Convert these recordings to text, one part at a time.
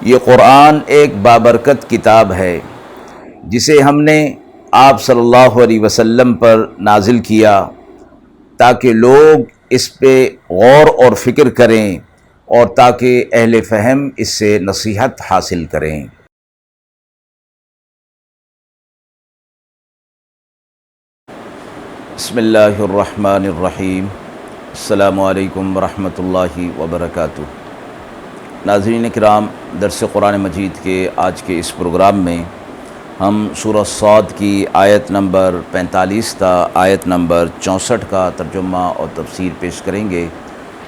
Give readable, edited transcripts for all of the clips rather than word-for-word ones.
یہ قرآن ایک بابرکت کتاب ہے جسے ہم نے آپ صلی اللہ علیہ وسلم پر نازل کیا تاکہ لوگ اس پہ غور اور فکر کریں اور تاکہ اہل فہم اس سے نصیحت حاصل کریں۔ بسم اللہ الرحمن الرحیم۔ السلام علیکم ورحمۃ اللہ وبرکاتہ۔ ناظرین کرام، درس قرآن مجید کے آج کے اس پروگرام میں ہم سورہ صاد کی آیت نمبر 45 تا آیت نمبر 64 کا ترجمہ اور تفسیر پیش کریں گے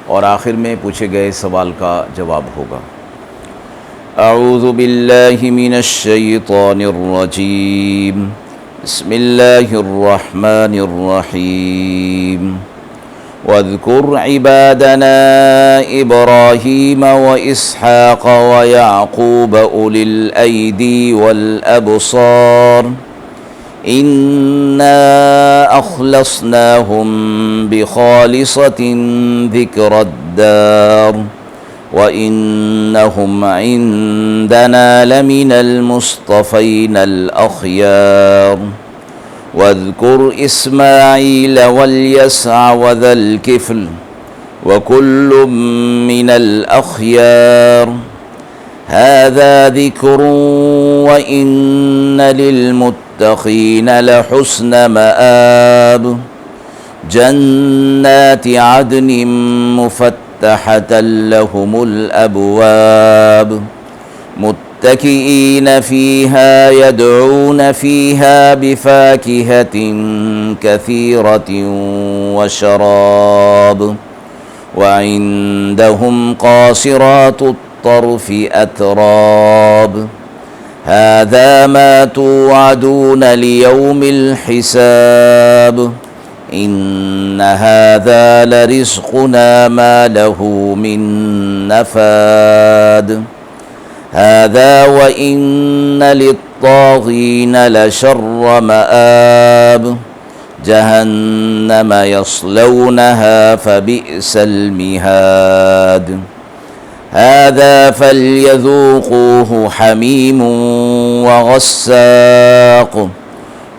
اور آخر میں پوچھے گئے سوال کا جواب ہوگا۔ اعوذ باللہ من الشیطان الرجیم، بسم اللہ الرحمن الرحیم۔ واذکر عبادنا ابراہیم واسحاق ویعقوب اولی الایدی والابصار انا اخلصناہم بخالصۃ ذکر الدار وَإِنَّهُمْ عِندَنَا لَمِنَ الْمُصْطَفَيْنَ الْأَخْيَارِ وَاذْكُرْ إِسْمَاعِيلَ وَالْيَسْعَ وَذَا الْكِفْلِ وَكُلٌّ مِّنَ الْأَخْيَارِ هَذَا ذِكْرٌ وَإِنَّ لِلْمُتَّقِينَ لَحُسْنَ مَآبٍ جَنَّاتِ عَدْنٍ مُفَتَّحَةً لَهُمُ الْأَبْوَابُ مُتَّكِئِينَ فِيهَا يَدْعُونَ فِيهَا بِفَاكِهَةٍ كَثِيرَةٍ وَشَرَابٍ وَعِندَهُمْ قَاصِرَاتُ الطَّرْفِ أَتْرَابٌ هَذَا مَا تُوعَدُونَ لِيَوْمِ الْحِسَابِ إِنَّ هَذَا لَرِزْقُنَا مَا لَهُ مِن نَّفَادٍ هَذَا وَإِنَّ لِلطَّاغِينَ لَشَرَّ مَآبٍ جَهَنَّمَ يَصْلَوْنَهَا فَبِئْسَ الْمِهَادُ هَذَا فَلْيَذُوقُوهُ حَمِيمٌ وَغَسَّاقٌ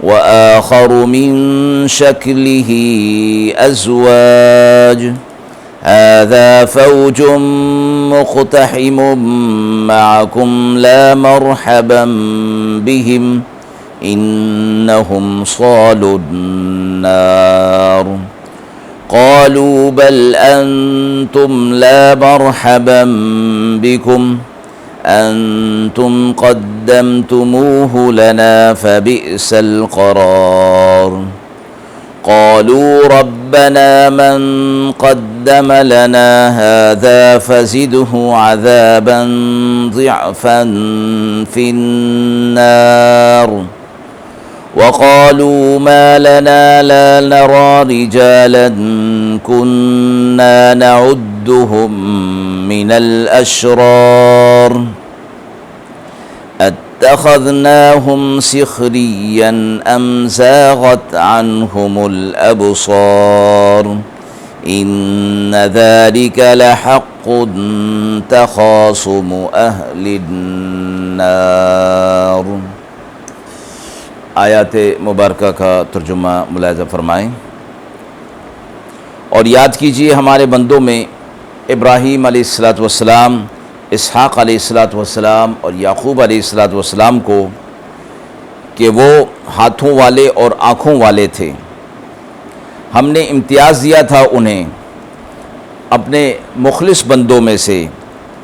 وآخر من شكله أزواج هذا فوج مقتحم معكم لا مرحبا بهم إنهم صالوا النار قالوا بل أنتم لا مرحبا بكم أنتم قدمتموه لنا فبئس القرار قالوا ربنا من قدم لنا هذا فزده عذابا ضعفا في النار وقالوا ما لنا لا نرى رجالا كنا نعدهم من الأشرار اتخذناهم سخريا أم زاغت عنهم الأبصار إن ذلك لحق تخاصم أهل النار۔ آیات مبارکہ کا ترجمہ ملاحظہ فرمائیں اور یاد کیجئے ہمارے بندوں میں ابراہیم علیہ السلام، اسحاق علیہ السلام اور یعقوب علیہ السلام کو کہ وہ ہاتھوں والے اور آنکھوں والے تھے۔ ہم نے امتیاز دیا تھا انہیں اپنے مخلص بندوں میں سے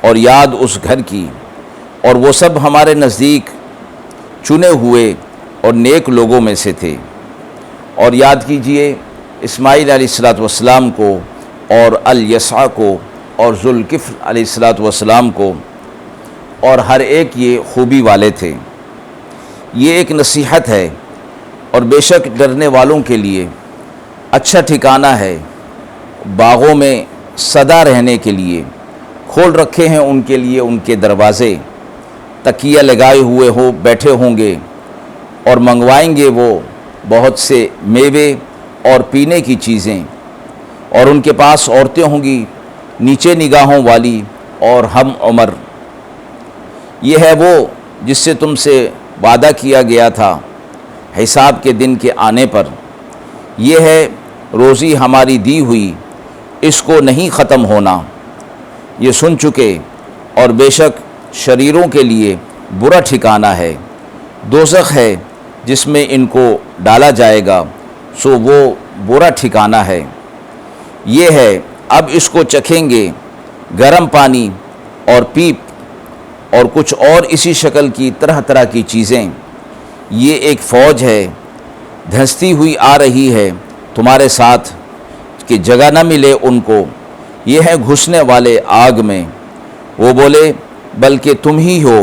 اور یاد اس گھر کی، اور وہ سب ہمارے نزدیک چنے ہوئے اور نیک لوگوں میں سے تھے۔ اور یاد کیجئے اسماعیل علیہ السلام کو اور الیسع کو اور ذوالکفل علیہ السلام کو، اور ہر ایک یہ خوبی والے تھے۔ یہ ایک نصیحت ہے اور بے شک ڈرنے والوں کے لیے اچھا ٹھکانہ ہے، باغوں میں سدا رہنے کے لیے کھول رکھے ہیں ان کے لیے ان کے دروازے، تکیہ لگائے ہوئے بیٹھے ہوں گے اور منگوائیں گے وہ بہت سے میوے اور پینے کی چیزیں، اور ان کے پاس عورتیں ہوں گی نیچے نگاہوں والی اور ہم عمر۔ یہ ہے وہ جس سے تم سے وعدہ کیا گیا تھا حساب کے دن کے آنے پر۔ یہ ہے روزی ہماری دی ہوئی، اس کو نہیں ختم ہونا۔ یہ سن چکے، اور بے شک شریروں کے لیے برا ٹھکانہ ہے۔ دوزخ ہے جس میں ان کو ڈالا جائے گا، سو وہ برا ٹھکانہ ہے۔ یہ ہے اب اس کو چکھیں گے گرم پانی اور پیپ اور کچھ اور اسی شکل کی طرح طرح کی چیزیں۔ یہ ایک فوج ہے دھنستی ہوئی آ رہی ہے تمہارے ساتھ کہ جگہ نہ ملے ان کو، یہ ہے گھسنے والے آگ میں۔ وہ بولے بلکہ تم ہی ہو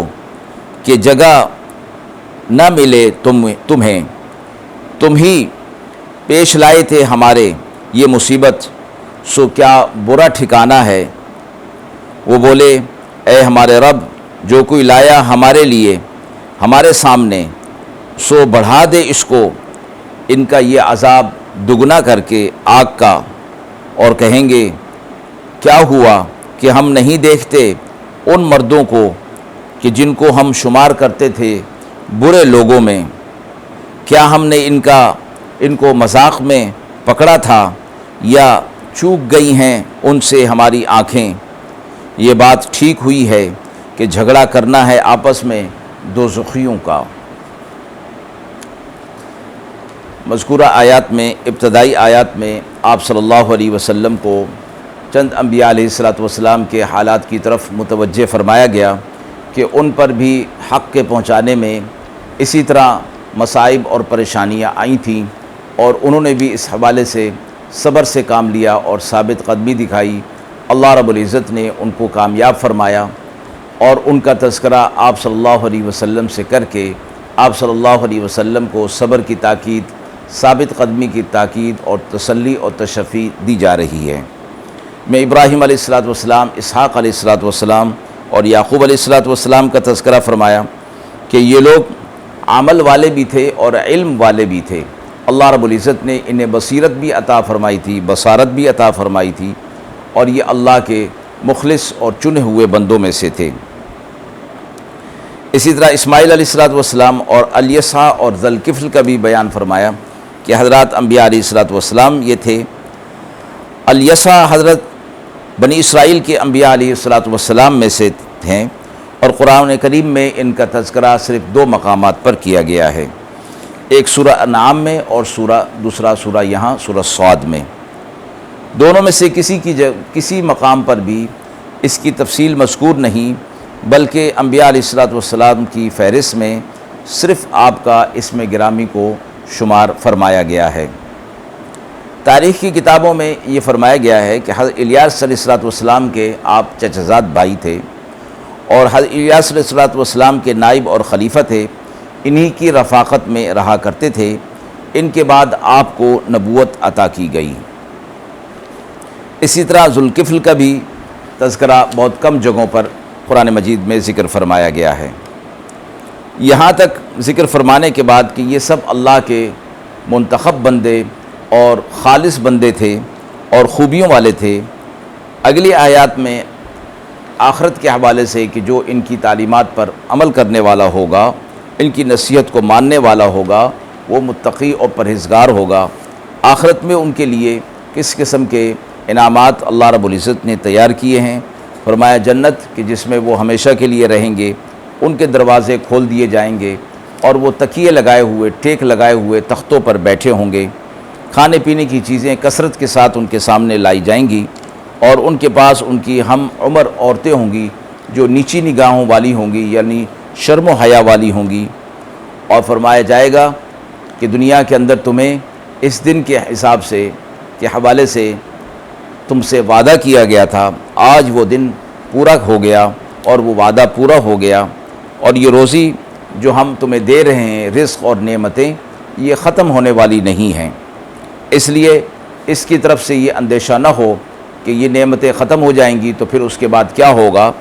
کہ جگہ نہ ملے تمہیں، تم ہی پیش لائے تھے ہمارے یہ مصیبت، سو کیا برا ٹھکانہ ہے۔ وہ بولے اے ہمارے رب، جو کوئی لایا ہمارے لیے ہمارے سامنے، سو بڑھا دے اس کو، ان کا یہ عذاب دگنا کر کے آگ کا۔ اور کہیں گے کیا ہوا کہ ہم نہیں دیکھتے ان مردوں کو کہ جن کو ہم شمار کرتے تھے برے لوگوں میں؟ کیا ہم نے ان کو مذاق میں پکڑا تھا، یا چوک گئی ہیں ان سے ہماری آنکھیں؟ یہ بات ٹھیک ہوئی ہے کہ جھگڑا کرنا ہے آپس میں دوزخیوں کا۔ مذکورہ آیات میں، ابتدائی آیات میں آپ صلی اللہ علیہ وسلم کو چند انبیاء علیہ السلام کے حالات کی طرف متوجہ فرمایا گیا کہ ان پر بھی حق کے پہنچانے میں اسی طرح مصائب اور پریشانیاں آئی تھیں، اور انہوں نے بھی اس حوالے سے صبر سے کام لیا اور ثابت قدمی دکھائی۔ اللہ رب العزت نے ان کو کامیاب فرمایا، اور ان کا تذکرہ آپ صلی اللہ علیہ وسلم سے کر کے آپ صلی اللہ علیہ وسلم کو صبر کی تاکید، ثابت قدمی کی تاکید اور تسلی اور تشفی دی جا رہی ہے۔ میں ابراہیم علیہ السلام، اسحاق علیہ السلام اور یعقوب علیہ السلام کا تذکرہ فرمایا کہ یہ لوگ عمل والے بھی تھے اور علم والے بھی تھے۔ اللہ رب العزت نے انہیں بصیرت بھی عطا فرمائی تھی، بصارت بھی عطا فرمائی تھی، اور یہ اللہ کے مخلص اور چنے ہوئے بندوں میں سے تھے۔ اسی طرح اسماعیل علیہ السلام اور الیسع اور ذوالکفل کا بھی بیان فرمایا کہ حضرات انبیاء علیہ السلام یہ تھے۔ الیسع حضرت بنی اسرائیل کے انبیاء علیہ السلام میں سے ہیں، اور قرآن کریم میں ان کا تذکرہ صرف 2 مقامات پر کیا گیا ہے، ایک سورہ انعام میں اور دوسرا سورہ یہاں سورہ صاد میں۔ دونوں میں سے کسی مقام پر بھی اس کی تفصیل مذکور نہیں، بلکہ انبیاء علیہ السلام کی فہرست میں صرف آپ کا اسم گرامی کو شمار فرمایا گیا ہے۔ تاریخ کی کتابوں میں یہ فرمایا گیا ہے کہ حضرت الیاس علیہ السلام کے آپ چچزاد بھائی تھے، اور حضرت الیاس علیہ السلام کے نائب اور خلیفہ تھے، انہی کی رفاقت میں رہا کرتے تھے۔ ان کے بعد آپ کو نبوت عطا کی گئی۔ اسی طرح ذوالکفل کا بھی تذکرہ بہت کم جگہوں پر قرآن مجید میں ذکر فرمایا گیا ہے، یہاں تک ذکر فرمانے کے بعد کہ یہ سب اللہ کے منتخب بندے اور خالص بندے تھے اور خوبیوں والے تھے۔ اگلی آیات میں آخرت کے حوالے سے کہ جو ان کی تعلیمات پر عمل کرنے والا ہوگا، ان کی نصیحت کو ماننے والا ہوگا، وہ متقی اور پرہیزگار ہوگا۔ آخرت میں ان کے لیے کس قسم کے انعامات اللہ رب العزت نے تیار کیے ہیں، فرمایا جنت کہ جس میں وہ ہمیشہ کے لیے رہیں گے، ان کے دروازے کھول دیے جائیں گے، اور وہ تکیے لگائے ہوئے، ٹیک لگائے ہوئے تختوں پر بیٹھے ہوں گے۔ کھانے پینے کی چیزیں کثرت کے ساتھ ان کے سامنے لائی جائیں گی، اور ان کے پاس ان کی ہم عمر عورتیں ہوں گی جو نیچی نگاہوں والی ہوں گی، یعنی شرم و حیا والی ہوں گی، اور فرمایا جائے گا کہ دنیا کے اندر تمہیں اس دن کے حساب سے کے حوالے سے تم سے وعدہ کیا گیا تھا، آج وہ دن پورا ہو گیا اور وہ وعدہ پورا ہو گیا، اور یہ روزی جو ہم تمہیں دے رہے ہیں، رزق اور نعمتیں، یہ ختم ہونے والی نہیں ہیں۔ اس لیے اس کی طرف سے یہ اندیشہ نہ ہو کہ یہ نعمتیں ختم ہو جائیں گی تو پھر اس کے بعد کیا ہوگا۔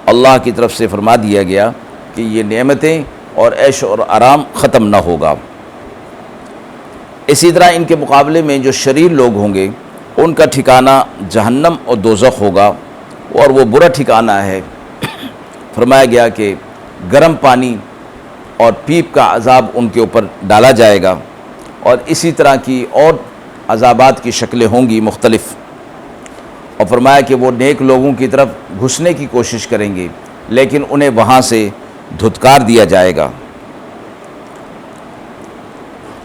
اللہ کی طرف سے فرما دیا گیا کہ یہ نعمتیں اور عیش اور آرام ختم نہ ہوگا۔ اسی طرح ان کے مقابلے میں جو شریر لوگ ہوں گے، ان کا ٹھکانہ جہنم اور دوزخ ہوگا، اور وہ برا ٹھکانہ ہے۔ فرمایا گیا کہ گرم پانی اور پیپ کا عذاب ان کے اوپر ڈالا جائے گا، اور اسی طرح کی اور عذابات کی شکلیں ہوں گی مختلف۔ اور فرمایا کہ وہ نیک لوگوں کی طرف گھسنے کی کوشش کریں گے لیکن انہیں وہاں سے دھتکار دیا جائے گا،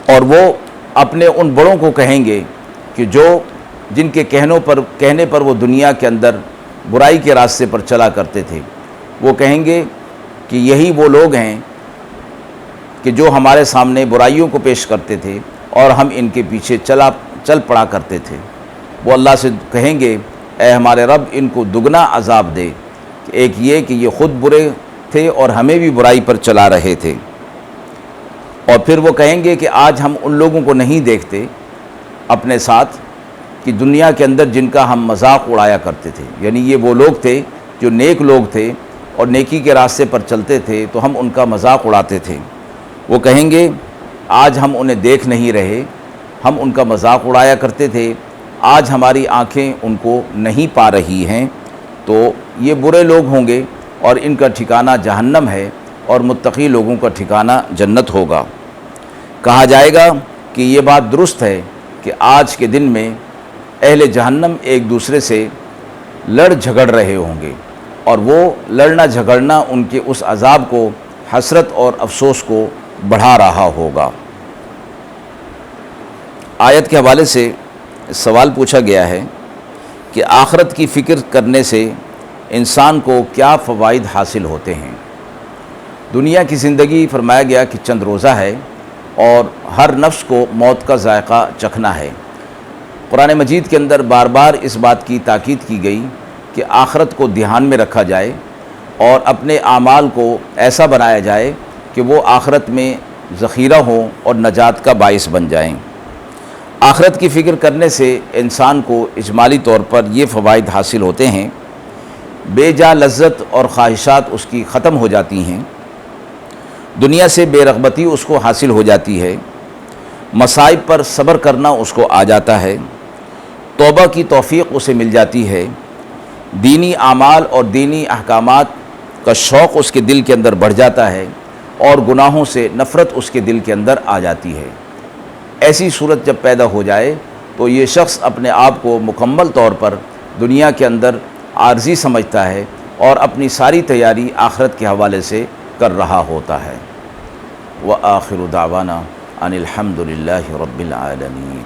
اور وہ اپنے ان بڑوں کو کہیں گے کہ جن کے کہنے پر وہ دنیا کے اندر برائی کے راستے پر چلا کرتے تھے، وہ کہیں گے کہ یہی وہ لوگ ہیں کہ جو ہمارے سامنے برائیوں کو پیش کرتے تھے اور ہم ان کے پیچھے چل پڑا کرتے تھے۔ وہ اللہ سے کہیں گے اے ہمارے رب ان کو دگنا عذاب دے، ایک یہ کہ یہ خود برے تھے اور ہمیں بھی برائی پر چلا رہے تھے۔ اور پھر وہ کہیں گے کہ آج ہم ان لوگوں کو نہیں دیکھتے اپنے ساتھ کہ دنیا کے اندر جن کا ہم مذاق اڑایا کرتے تھے، یعنی یہ وہ لوگ تھے جو نیک لوگ تھے اور نیکی کے راستے پر چلتے تھے تو ہم ان کا مذاق اڑاتے تھے۔ وہ کہیں گے آج ہم انہیں دیکھ نہیں رہے، ہم ان کا مذاق اڑایا کرتے تھے، آج ہماری آنکھیں ان کو نہیں پا رہی ہیں۔ تو یہ برے لوگ ہوں گے اور ان کا ٹھکانہ جہنم ہے، اور متقی لوگوں کا ٹھکانہ جنت ہوگا۔ کہا جائے گا کہ یہ بات درست ہے کہ آج کے دن میں اہل جہنم ایک دوسرے سے لڑ جھگڑ رہے ہوں گے، اور وہ لڑنا جھگڑنا ان کے اس عذاب کو، حسرت اور افسوس کو بڑھا رہا ہوگا۔ آیت کے حوالے سے سوال پوچھا گیا ہے کہ آخرت کی فکر کرنے سے انسان کو کیا فوائد حاصل ہوتے ہیں؟ دنیا کی زندگی فرمایا گیا کہ چند روزہ ہے اور ہر نفس کو موت کا ذائقہ چکھنا ہے۔ قرآن مجید کے اندر بار بار اس بات کی تاکید کی گئی کہ آخرت کو دھیان میں رکھا جائے اور اپنے اعمال کو ایسا بنایا جائے کہ وہ آخرت میں ذخیرہ ہوں اور نجات کا باعث بن جائیں۔ آخرت کی فکر کرنے سے انسان کو اجمالی طور پر یہ فوائد حاصل ہوتے ہیں، بے جا لذت اور خواہشات اس کی ختم ہو جاتی ہیں، دنیا سے بے رغبتی اس کو حاصل ہو جاتی ہے، مصائب پر صبر کرنا اس کو آ جاتا ہے، توبہ کی توفیق اسے مل جاتی ہے، دینی اعمال اور دینی احکامات کا شوق اس کے دل کے اندر بڑھ جاتا ہے، اور گناہوں سے نفرت اس کے دل کے اندر آ جاتی ہے۔ ایسی صورت جب پیدا ہو جائے تو یہ شخص اپنے آپ کو مکمل طور پر دنیا کے اندر عارضی سمجھتا ہے اور اپنی ساری تیاری آخرت کے حوالے سے کر رہا ہوتا ہے۔ وآخر دعوانا ان الحمد للہ رب العالمین۔